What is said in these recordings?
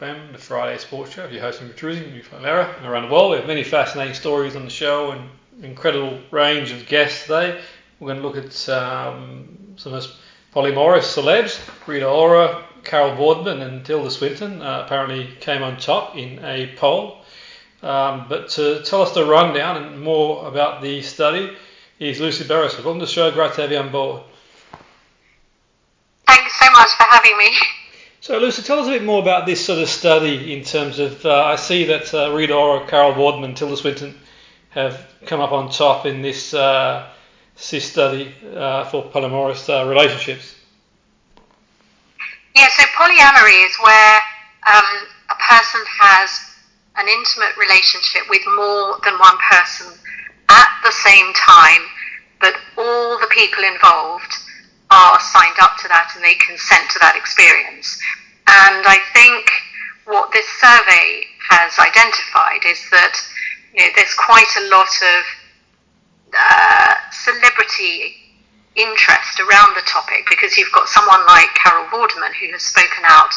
The Friday Sports Show. You're hosting Petruzzi and Lara and around the world. We have many fascinating stories on the show and incredible range of guests today. We're going to look at some of the polyamorous celebs. Rita Ora, Carol Vorderman and Tilda Swinton apparently came on top in a poll. But to tell us the rundown and more about the study is Lucy Beresford. Welcome to the show. Great to have you on board. Thank you so much for having me. So, Lucy, tell us a bit more about this sort of study in terms of, I see that Rita Ora, Carol Vorderman and Tilda Swinton have come up on top in this study for polyamorous relationships. Yeah, so polyamory is where a person has an intimate relationship with more than one person at the same time, but all the people involved are signed up to that and they consent to that experience. And I think what this survey has identified is that there's quite a lot of celebrity interest around the topic, because you've got someone like Carol Vorderman who has spoken out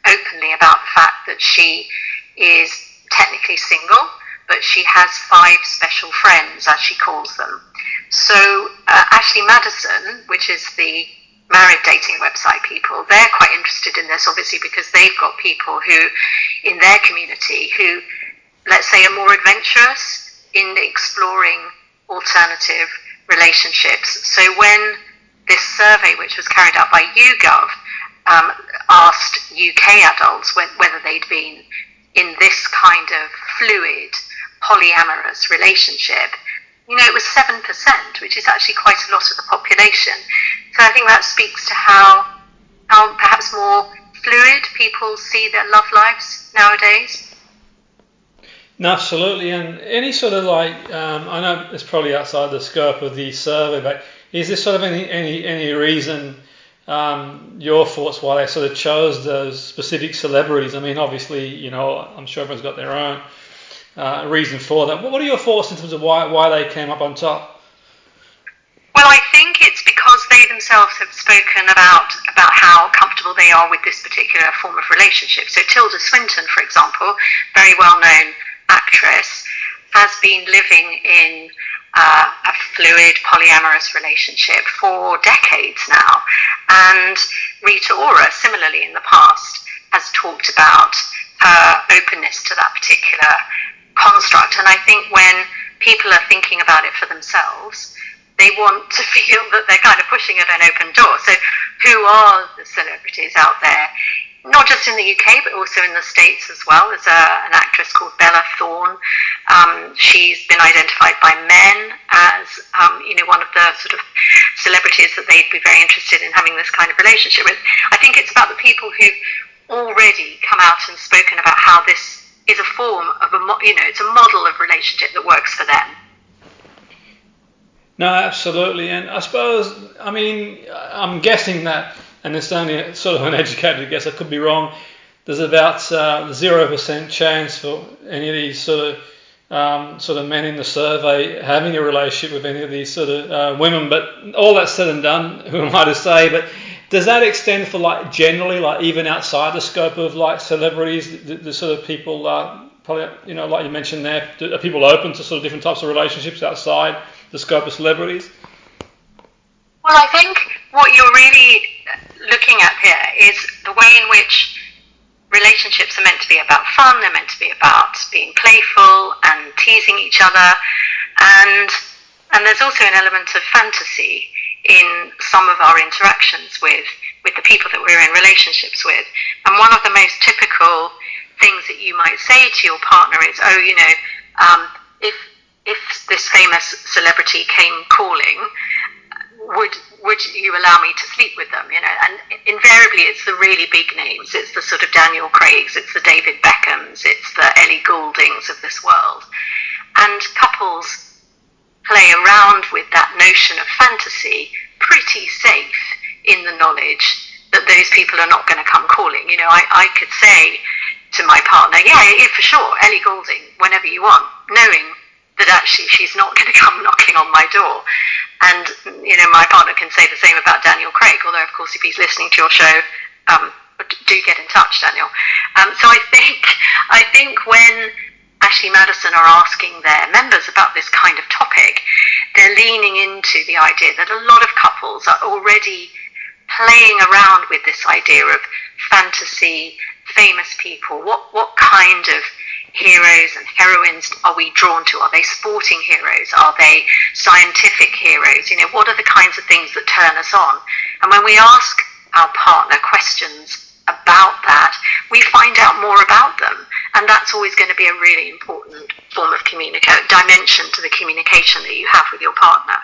openly about the fact that she is technically single, but she has 5 special friends, as she calls them. So Ashley Madison, which is the married dating website people, they're quite interested in this, obviously, because they've got people who, in their community, who, let's say, are more adventurous in exploring alternative relationships. So when this survey, which was carried out by YouGov, asked UK adults whether they'd been in this kind of fluid, polyamorous relationship, it was 7%, which is actually quite a lot of the population. So I think that speaks to how perhaps more fluid people see their love lives nowadays. No, absolutely. And any sort of I know it's probably outside the scope of the survey, but is there sort of any reason, your thoughts why they sort of chose those specific celebrities? I mean, obviously, I'm sure everyone's got their own reason for that. What are your thoughts in terms of why they came up on top? Well, I think it's because they themselves have spoken about how comfortable they are with this particular form of relationship. So Tilda Swinton, for example, very well-known actress, has been living in a fluid, polyamorous relationship for decades now. And Rita Ora, similarly in the past, has talked about her openness to that particular construct. And I think when people are thinking about it for themselves, they want to feel that they're kind of pushing at an open door. So who are the celebrities out there? Not just in the UK, but also in the States as well. There's an actress called Bella Thorne. She's been identified by men as, one of the sort of celebrities that they'd be very interested in having this kind of relationship with. I think it's about the people who've already come out and spoken about how this is a form of it's a model of relationship that works for them. No, absolutely. And I suppose, I'm guessing that, and it's only sort of an educated guess, I could be wrong, there's about 0% chance for any of these sort of men in the survey having a relationship with any of these sort of women. But all that's said and done, who am I to say? But does that extend for generally, even outside the scope of celebrities, the sort of people, probably, like you mentioned there, are people open to sort of different types of relationships outside the scope of celebrities? Well, I think what you're really looking at here is the way in which relationships are meant to be about fun, they're meant to be about being playful and teasing each other, and there's also an element of fantasy in some of our interactions with the people that we're in relationships with. And one of the most typical things that you might say to your partner is, if this famous celebrity came calling, would you allow me to sleep with them? And invariably it's the really big names. It's the sort of Daniel Craigs, it's the David Beckhams, it's the Ellie Gouldings of this world. And couples play around with that notion of fantasy, pretty safe in the knowledge that those people are not going to come calling. I could say to my partner, yeah, for sure, Ellie Goulding, whenever you want, knowing that actually she's not going to come knocking on my door. And, my partner can say the same about Daniel Craig, although, of course, if he's listening to your show, do get in touch, Daniel. So I think when Ashley Madison are asking their members about this kind of topic, they're leaning into the idea that a lot of couples are already playing around with this idea of fantasy, famous people. What kind of heroes and heroines are we drawn to? Are they sporting heroes? Are they scientific heroes? What are the kinds of things that turn us on? And when we ask our partner questions about that, we find out more about them. And that's always going to be a really important form of dimension to the communication that you have with your partner.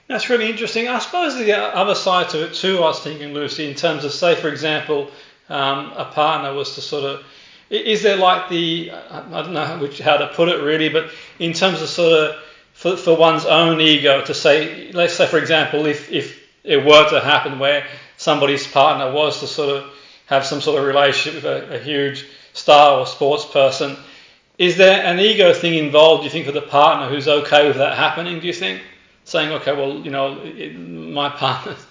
That's really interesting. I suppose the other side to it too, I was thinking, Lucy, in terms of, say, for example, a partner was to sort of, is there like I don't know how to put it really, but in terms of sort of, for one's own ego to say, let's say, for example, if it were to happen where somebody's partner was to sort of have some sort of relationship with a huge star or sports person, is there an ego thing involved, do you think, with the partner who's okay with that happening, do you think? Saying, okay, well, my partner's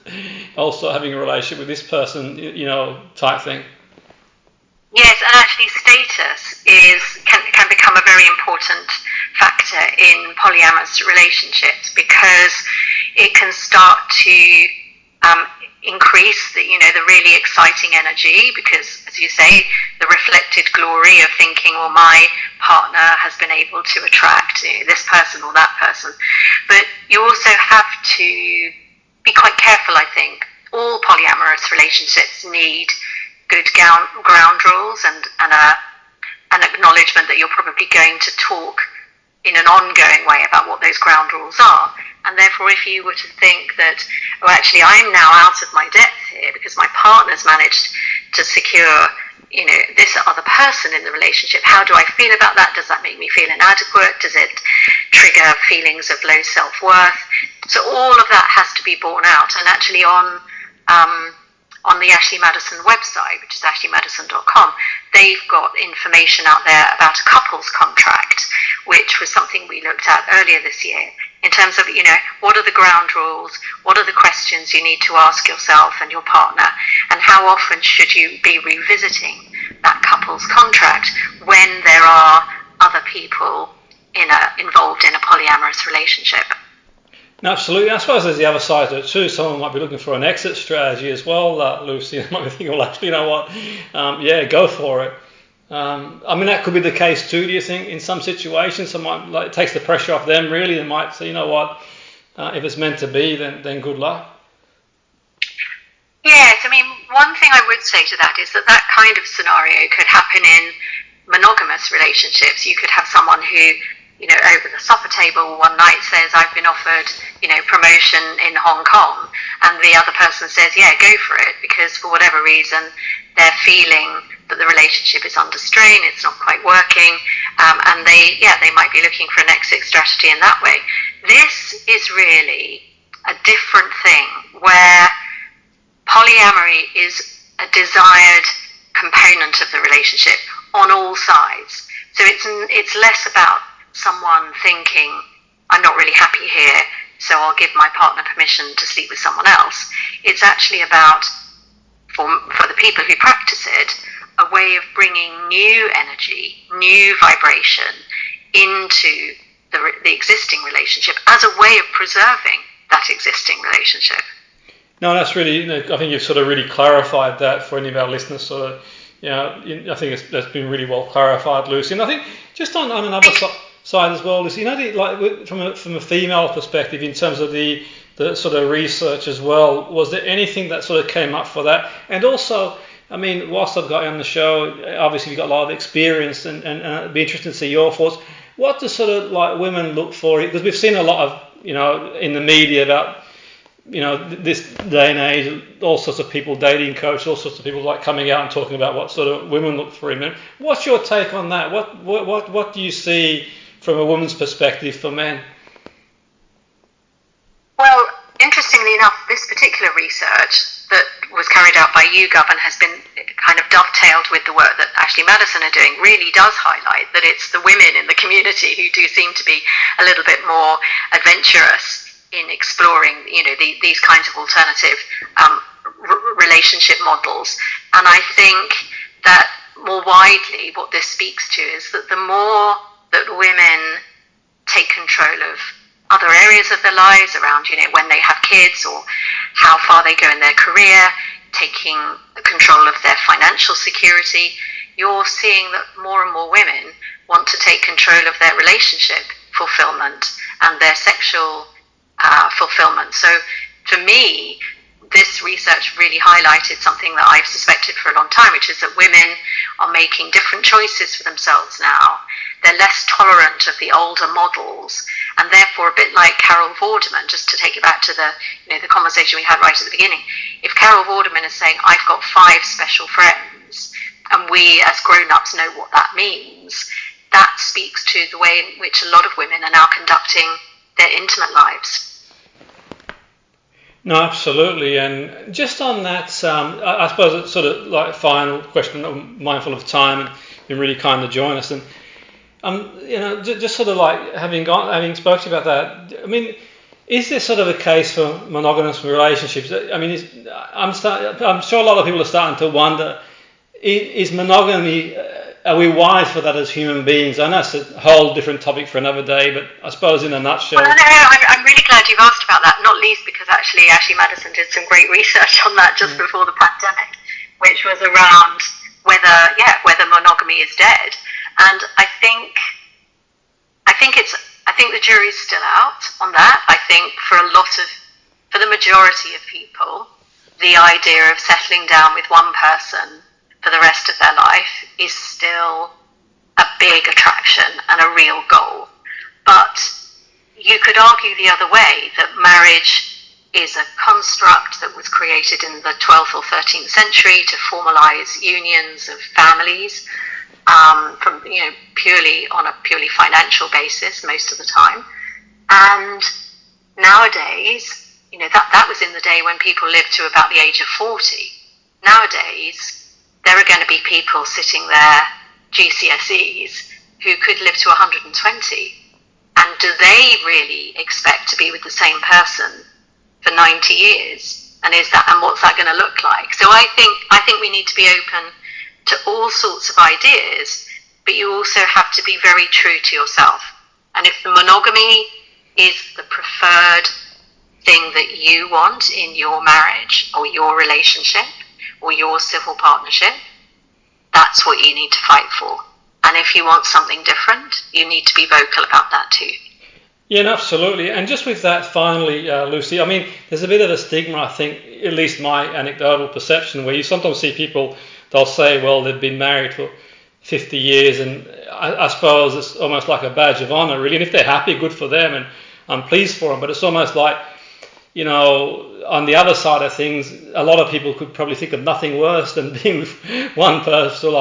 also having a relationship with this person, type thing. Yes, and actually status can become a very important factor in polyamorous relationships, because it can start to increase the really exciting energy, because, as you say, the reflected glory of thinking, well, my partner has been able to attract this person or that person. But you also have to be quite careful, I think. All polyamorous relationships need good ground rules and an acknowledgement that you're probably going to talk in an ongoing way about what those ground rules are. And therefore, if you were to think that, oh, actually, I'm now out of my depth here because my partner's managed to secure, this other person in the relationship, how do I feel about that? Does that make me feel inadequate? Does it trigger feelings of low self-worth? So all of that has to be borne out. And actually on the Ashley Madison website, which is ashleymadison.com, they've got information out there about a couples contract, which was something we looked at earlier this year, in terms of, what are the ground rules, what are the questions you need to ask yourself and your partner, and how often should you be revisiting that couples contract when there are other people involved in a polyamorous relationship. Absolutely. I suppose there's the other side to it too. Someone might be looking for an exit strategy as well, Lucy. They might be thinking, well, actually, you know what? Go for it. That could be the case too, do you think? In some situations, it takes the pressure off them, really. They might say, you know what? If it's meant to be, then good luck. Yes, one thing I would say to that is that kind of scenario could happen in monogamous relationships. You could have someone who, over the supper table one night says, I've been offered, promotion in Hong Kong, and the other person says, yeah, go for it, because for whatever reason they're feeling that the relationship is under strain, it's not quite working, and they might be looking for an exit strategy in that way. This is really a different thing, where polyamory is a desired component of the relationship on all sides. So it's less about someone thinking, I'm not really happy here, so I'll give my partner permission to sleep with someone else. It's actually about, for the people who practice it, a way of bringing new energy, new vibration into the existing relationship as a way of preserving that existing relationship. No, that's really, I think you've sort of really clarified that for any of our listeners. Sort of, I think that's been really well clarified, Lucy. And I think just on another side as well, Lucy, from a female perspective, in terms of the sort of research as well, was there anything that sort of came up for that? And also, whilst I've got you on the show, obviously you've got a lot of experience, and it'd be interesting to see your thoughts. What do sort of women look for? Because we've seen a lot of, in the media about, this day and age, all sorts of people, dating coach, all sorts of people coming out and talking about what sort of women look for in men. What's your take on that? What do you see from a woman's perspective for men? Well, interestingly enough, this particular research that was carried out by YouGov and has been kind of dovetailed with the work that Ashley Madison are doing really does highlight that it's the women in the community who do seem to be a little bit more adventurous in exploring, these kinds of alternative relationship models. And I think that more widely what this speaks to is that the more that women take control of other areas of their lives around, when they have kids or how far they go in their career, taking control of their financial security, you're seeing that more and more women want to take control of their relationship fulfillment and their sexual fulfillment. So for me, this research really highlighted something that I've suspected for a long time, which is that women are making different choices for themselves now. They're less tolerant of the older models, and therefore a bit like Carol Vorderman, just to take it back to the conversation we had right at the beginning. If Carol Vorderman is saying, I've got 5 special friends, and we as grown-ups know what that means, that speaks to the way in which a lot of women are now conducting their intimate lives. No, absolutely. And just on that, I suppose it's sort of like final question. I'm mindful of time and been really kind to join us. And just sort of like having spoken about that. I mean, is there sort of a case for monogamous relationships? I mean, I'm sure a lot of people are starting to wonder: is monogamy? Are we wise for that as human beings? I know it's a whole different topic for another day, but I suppose in a nutshell. Well, I'm really glad you've asked about that, not least because actually Ashley Madison did some great research on that just before the pandemic, which was around whether monogamy is dead. And I think the jury's still out on that. I think for the majority of people, the idea of settling down with one person for the rest of their life is still a big attraction and a real goal. But you could argue the other way, that marriage is a construct that was created in the 12th or 13th century to formalize unions of families, from purely on a purely financial basis most of the time. And nowadays, that was in the day when people lived to about the age of 40. Nowadays, there are going to be people sitting there, GCSEs, who could live to 120. And do they really expect to be with the same person for 90 years? And what's that going to look like? So I think we need to be open to all sorts of ideas, but you also have to be very true to yourself. And if the monogamy is the preferred thing that you want in your marriage or your relationship or your civil partnership, that's what you need to fight for. And if you want something different, you need to be vocal about that too. Yeah, no, absolutely. And just with that, finally, Lucy, I mean, there's a bit of a stigma, I think, at least my anecdotal perception, where you sometimes see people, they'll say, well, they've been married for 50 years, and I suppose it's almost like a badge of honor, really. And if they're happy, good for them, and I'm pleased for them. But it's almost like, on the other side of things, a lot of people could probably think of nothing worse than being with one person,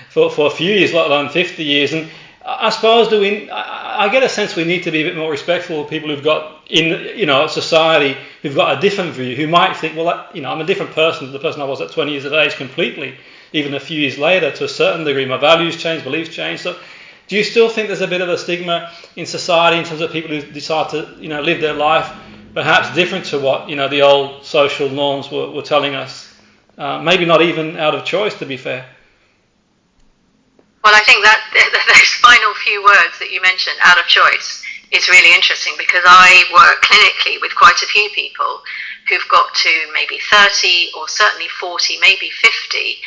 for a few years, let alone 50 years. And I suppose I get a sense we need to be a bit more respectful of people who've got in society who've got a different view, who might think, well, I'm a different person to the person I was at 20 years of age completely, even a few years later to a certain degree. My values change, beliefs change. So do you still think there's a bit of a stigma in society in terms of people who decide to live their life perhaps different to what the old social norms were telling us? Maybe not even out of choice, to be fair. Well, I think that those final few words that you mentioned, out of choice, is really interesting, because I work clinically with quite a few people who've got to maybe 30 or certainly 40, maybe 50,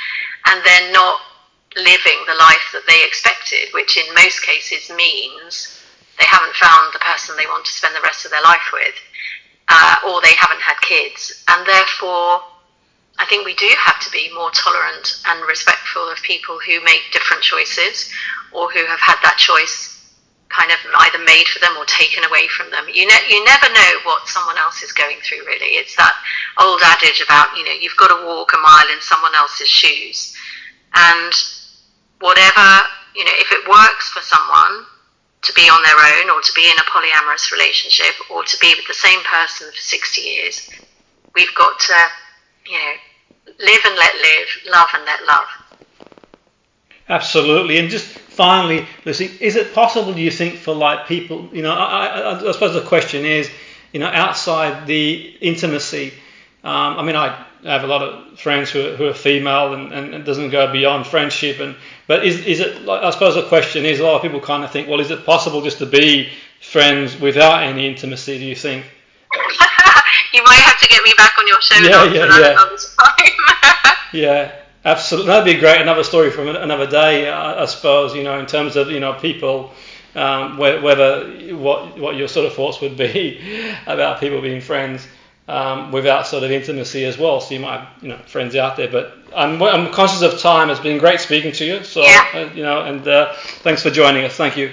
and they're not living the life that they expected, which in most cases means they haven't found the person they want to spend the rest of their life with, or they haven't had kids. And therefore, I think we do have to be more tolerant and respectful of people who make different choices, or who have had that choice kind of either made for them or taken away from them. You never know what someone else is going through, really. It's that old adage about, you've got to walk a mile in someone else's shoes. And whatever, if it works for someone to be on their own, or to be in a polyamorous relationship, or to be with the same person for 60 years, we've got to, live and let live, love and let love. Absolutely. And just finally, Lucy, is it possible, do you think, for people, I suppose the question is, outside the intimacy, I have a lot of friends who are female, and it doesn't go beyond friendship. But is it? I suppose the question is, a lot of people kind of think, well, is it possible just to be friends without any intimacy? Do you think? You might have to get me back on your show another time. Yeah, absolutely. That'd be great. Another story from another day, I suppose. In terms of people, whether what your sort of thoughts would be about people being friends without sort of intimacy as well. So you might have friends out there, but I'm conscious of time. It's been great speaking to you. So and thanks for joining us. Thank you.